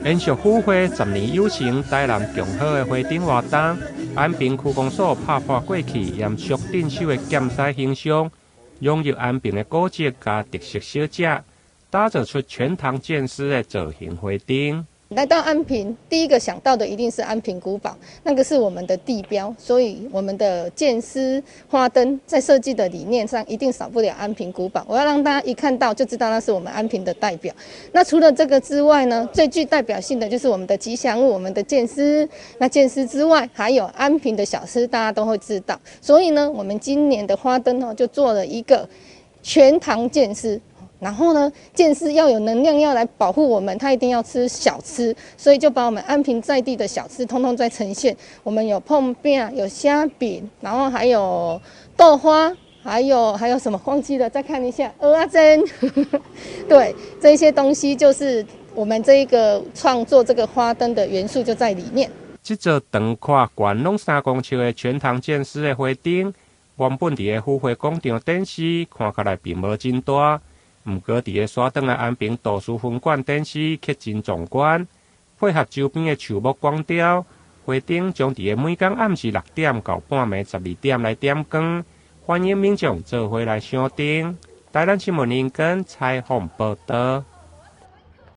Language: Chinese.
延续府会10年有成台南共好的花灯活动，安平区公所拍破过去严肃镇守的检灾形象，融入安平的古迹加特色小食，打造出全堂建师的造型花灯。来到安平，第一个想到的一定是安平古堡，那个是我们的地标，所以我们的建师花灯在设计的理念上一定少不了安平古堡。我要让大家一看到就知道那是我们安平的代表。那除了这个之外呢，最具代表性的就是我们的吉祥物，我们的建师。那建师之外，还有安平的小吃，大家都会知道。所以呢，我们今年的花灯就做了一个全堂建师。然后呢，建师要有能量，要来保护我们，他一定要吃小吃，所以就把我们安平在地的小吃通通在呈现。我们有碰饼，有虾饼，然后还有豆花，还有什么忘记了？再看一下，蚵仔煎。对，这些东西就是我们这一个创作这个花灯的元素就在里面。这座长宽悬拢3公尺的全堂建师的花灯，原本伫个府会广场展示，看起来并无真大。毋过，伫个山顶的安平图书分馆展示却真壮观，配合周边的树木光雕，花灯将伫个每天暗时6点到半暝12点来点光，欢迎民众做伙来赏灯。台南新闻林根采访报道。